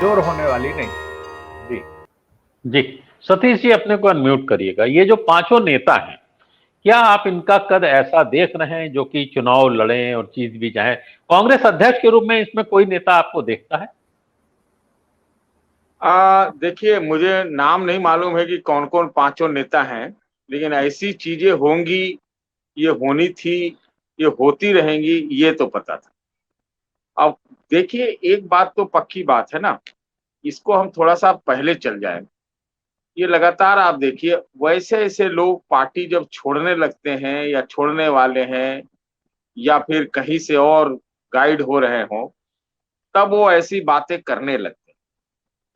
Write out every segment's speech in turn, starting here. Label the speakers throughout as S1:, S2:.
S1: मंजूर होने वाली नहीं। जी।
S2: जी। सतीश जी अपने को अनम्यूट करिएगा। ये जो पांचों नेता हैं, क्या आप इनका कद ऐसा देख रहे हैं जो कि चुनाव लड़ें और जीत भी जाएं? कांग्रेस अध्यक्ष के रूप में इसमें कोई नेता आपको देखता है?
S3: देखिए, मुझे नाम नहीं मालूम है कि कौन कौन पांचों नेता हैं, लेकिन ऐसी चीजें होंगी, ये होनी थी, ये होती रहेंगी, ये तो पता था। अब देखिए, एक बात तो पक्की बात है ना, इसको हम थोड़ा सा पहले चल जाए। ये लगातार आप देखिए, वैसे ऐसे लोग पार्टी जब छोड़ने लगते हैं या छोड़ने वाले हैं या फिर कहीं से और गाइड हो रहे हों, तब वो ऐसी बातें करने लगते हैं।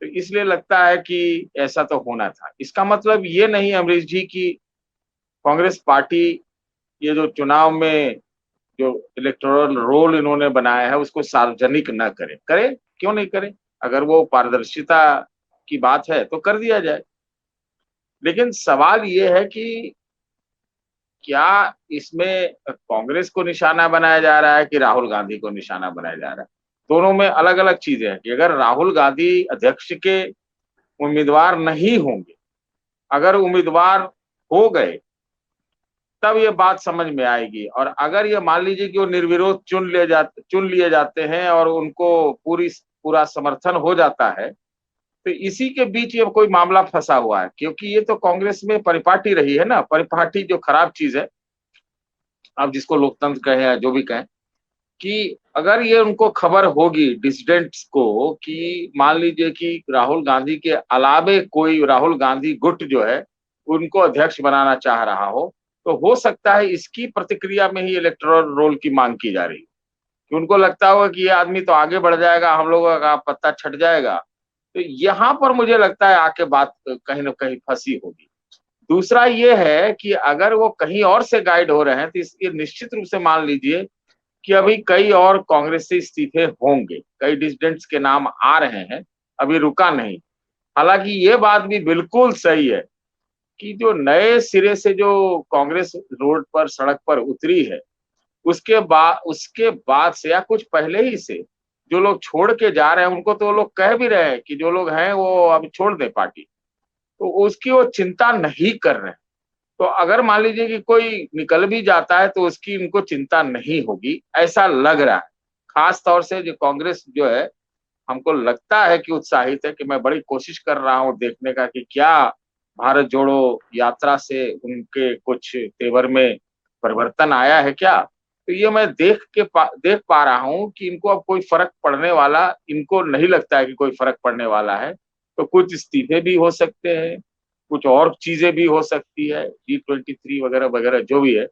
S3: तो इसलिए लगता है कि ऐसा तो होना था। इसका मतलब ये नहीं अमरीश जी की कांग्रेस पार्टी ये जो चुनाव में जो इलेक्टोरल रोल इन्होंने बनाया है उसको सार्वजनिक न करे। करे, क्यों नहीं करे? अगर वो पारदर्शिता की बात है तो कर दिया जाए। लेकिन सवाल ये है कि क्या इसमें कांग्रेस को निशाना बनाया जा रहा है कि राहुल गांधी को निशाना बनाया जा रहा है? दोनों में अलग अलग चीजें हैं कि अगर राहुल गांधी अध्यक्ष के उम्मीदवार नहीं होंगे, अगर उम्मीदवार हो गए, तब ये बात समझ में आएगी। और अगर ये मान लीजिए कि वो निर्विरोध चुन लिए जाते हैं और उनको पूरा समर्थन हो जाता है, तो इसी के बीच ये कोई मामला फंसा हुआ है। क्योंकि ये तो कांग्रेस में परिपाटी रही है ना, परिपाटी जो खराब चीज है, आप जिसको लोकतंत्र कहें या जो भी कहें, कि अगर ये उनको खबर होगी डिसिडेंट्स को कि मान लीजिए कि राहुल गांधी के अलावे कोई राहुल गांधी गुट जो है उनको अध्यक्ष बनाना चाह रहा हो, हो सकता है इसकी प्रतिक्रिया में ही इलेक्टोरल रोल की मांग की जा रही है कि उनको लगता होगा कि ये आदमी तो आगे बढ़ जाएगा, हम लोगों का पत्ता छट जाएगा। तो यहाँ पर मुझे लगता है आके बात कहीं ना कहीं फंसी होगी। दूसरा ये है कि अगर वो कहीं और से गाइड हो रहे हैं तो ये निश्चित रूप से मान लीजिए कि अभी कई और कांग्रेस से इस्तीफे होंगे, कई डिसिडेंट्स के नाम आ रहे हैं, अभी रुका नहीं। हालांकि ये बात भी बिल्कुल सही है कि जो नए सिरे से जो कांग्रेस रोड पर सड़क पर उतरी है, उसके बाद से या कुछ पहले ही से जो लोग छोड़ के जा रहे हैं उनको तो लोग कह भी रहे हैं कि जो लोग हैं वो अब छोड़ दें पार्टी, तो उसकी वो चिंता नहीं कर रहे हैं। तो अगर मान लीजिए कि कोई निकल भी जाता है तो उसकी इनको चिंता नहीं होगी, ऐसा लग रहा है। खास तौर से जो कांग्रेस जो है, हमको लगता है कि उत्साहित है, कि मैं बड़ी कोशिश कर रहा हूँ देखने का कि क्या भारत जोड़ो यात्रा से उनके कुछ तेवर में परिवर्तन आया है क्या। तो ये मैं देख पा रहा हूँ कि इनको अब कोई फर्क पड़ने वाला, इनको नहीं लगता है कि कोई फर्क पड़ने वाला है। तो कुछ इस्तीफे भी हो सकते हैं, कुछ और चीजें भी हो सकती है, G23 वगैरह वगैरह जो भी है,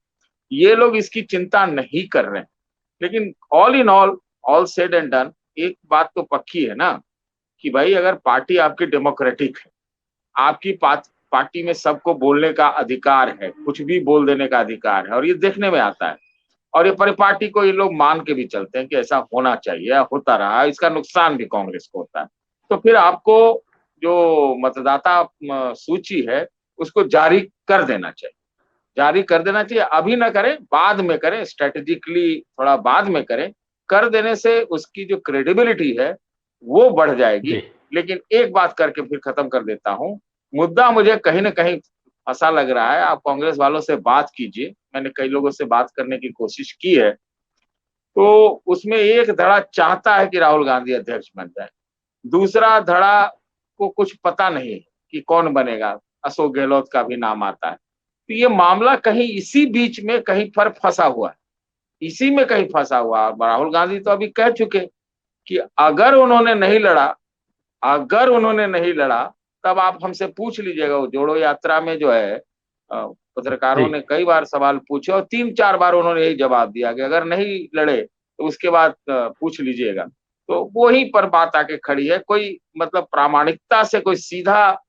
S3: ये लोग इसकी चिंता नहीं कर रहे हैं। लेकिन all in all said and done, एक बात तो पक्की है ना कि भाई अगर पार्टी आपकी डेमोक्रेटिक है, आपकी पार्टी में सबको बोलने का अधिकार है, कुछ भी बोल देने का अधिकार है, और ये देखने में आता है, और ये परिपाटी को ये लोग मान के भी चलते हैं कि ऐसा होना चाहिए, होता रहा, इसका नुकसान भी कांग्रेस को होता है, तो फिर आपको जो मतदाता सूची है उसको जारी कर देना चाहिए। जारी कर देना चाहिए, अभी ना करें, बाद में करें, स्ट्रेटेजिकली थोड़ा बाद में करें। कर देने से उसकी जो क्रेडिबिलिटी है वो बढ़ जाएगी।
S2: जी।
S3: लेकिन एक बात करके फिर खत्म कर देता हूं, मुद्दा मुझे कहीं ना कहीं ऐसा लग रहा है, आप कांग्रेस वालों से बात कीजिए, मैंने कई लोगों से बात करने की कोशिश की है, तो उसमें एक धड़ा चाहता है कि राहुल गांधी अध्यक्ष बन जाए, दूसरा धड़ा को कुछ पता नहीं है कि कौन बनेगा, अशोक गहलोत का भी नाम आता है। तो ये मामला कहीं इसी बीच में कहीं पर फंसा हुआ है, इसी में कहीं फंसा हुआ है। राहुल गांधी तो अभी कह चुके कि अगर उन्होंने नहीं लड़ा तब आप हमसे पूछ लीजिएगा। वो जोड़ो यात्रा में जो है
S2: जी।
S3: पत्रकारों ने कई बार सवाल पूछे और 3-4 बार उन्होंने यही जवाब दिया कि अगर नहीं लड़े तो उसके बाद पूछ लीजिएगा। तो वहीं पर बात आके खड़ी है, कोई मतलब प्रामाणिकता से कोई सीधा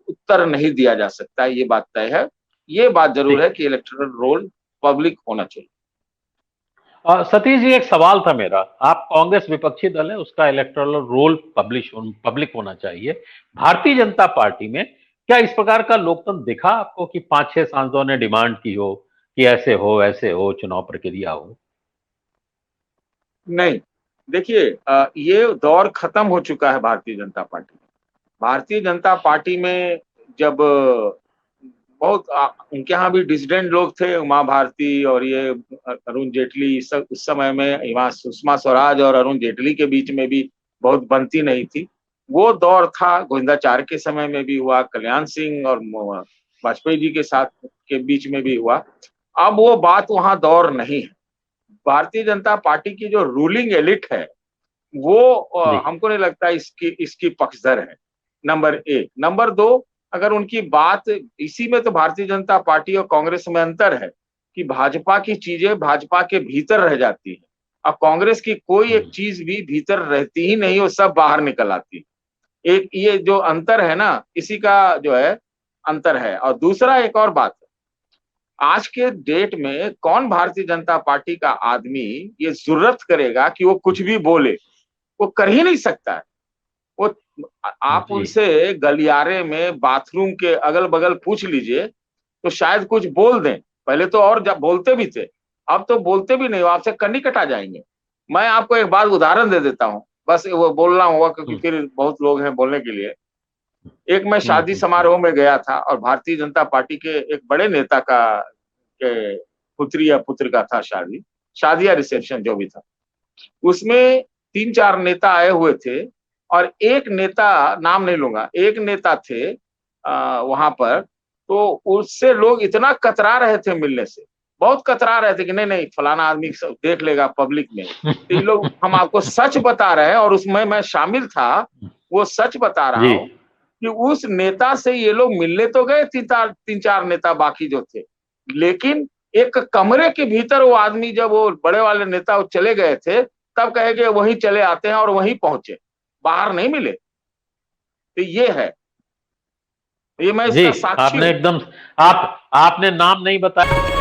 S3: उत्तर नहीं दिया जा सकता, ये बात तय है। ये बात जरूर है
S2: ठीक।
S3: कि इलेक्टोरल रोल पब्लिक होना चाहिए।
S2: सतीश जी, एक सवाल था मेरा। आप कांग्रेस विपक्षी दल है, उसका इलेक्टोरल रोल पब्लिक होना चाहिए। भारतीय जनता पार्टी में क्या इस प्रकार का लोकतंत्र दिखा आपको कि 5-6 सांसदों ने डिमांड की हो कि ऐसे हो, ऐसे हो, चुनाव प्रक्रिया हो?
S3: नहीं, देखिए ये दौर खत्म हो चुका है भारतीय जनता पार्टी में। भारतीय जनता पार्टी में जब बहुत उनके यहाँ भी डिसिडेंट लोग थे, उमा भारती और ये अरुण जेटली, उस समय में यहाँ सुषमा स्वराज और अरुण जेटली के बीच में भी बहुत बनती नहीं थी। वो दौर था, गोविंदाचार्य के समय में भी हुआ, कल्याण सिंह और वाजपेयी जी के साथ के बीच में भी हुआ। अब वो बात वहां दौर नहीं है। भारतीय जनता पार्टी की जो रूलिंग एलिट है वो हमको नहीं लगता इसकी पक्षधर है, नंबर एक। नंबर दो, अगर उनकी बात इसी में, तो भारतीय जनता पार्टी और कांग्रेस में अंतर है कि भाजपा की चीजें भाजपा के भीतर रह जाती है, अब कांग्रेस की कोई एक चीज भी भीतर रहती ही नहीं, वो सब बाहर निकल आती है। एक ये जो अंतर है ना, इसी का जो है अंतर है। और दूसरा एक और बात, आज के डेट में कौन भारतीय जनता पार्टी का आदमी ये जुर्रत करेगा कि वो कुछ भी बोले? वो कर ही नहीं सकता है। वो आप
S2: जी
S3: उनसे गलियारे में, बाथरूम के अगल बगल पूछ लीजिए तो शायद कुछ बोल दें। पहले तो और जब बोलते भी थे, अब तो बोलते भी नहीं, वो आपसे कन्नी कटा जाएंगे। मैं आपको एक बात उदाहरण दे देता हूँ, बस वो बोलना होगा क्योंकि फिर बहुत लोग हैं बोलने के लिए। एक मैं शादी समारोह में गया था और भारतीय जनता पार्टी के एक बड़े नेता का के पुत्री या पुत्र का था शादी या रिसेप्शन जो भी था। उसमें 3-4 नेता आए हुए थे और एक नेता, नाम नहीं लूंगा, एक नेता थे वहां पर। तो उससे लोग इतना कतरा रहे थे मिलने से, बहुत कतरा रहे थे कि नहीं नहीं फलाना आदमी देख लेगा पब्लिक में। तो ये लोग, हम आपको सच बता रहे हैं और उसमें मैं शामिल था, वो सच बता रहा
S2: जी
S3: हूँ कि उस नेता से ये लोग मिलने तो गए, 3-4 नेता बाकी जो थे, लेकिन एक कमरे के भीतर वो आदमी, जब वो बड़े वाले नेता चले गए थे, तब कहे कि वहीं चले आते हैं और वहीं पहुंचे, बाहर नहीं मिले। तो ये है, ये मैं
S2: जी
S3: इसका साक्षी
S2: आपने
S3: हूं।
S2: एकदम, आपने नाम नहीं बताया।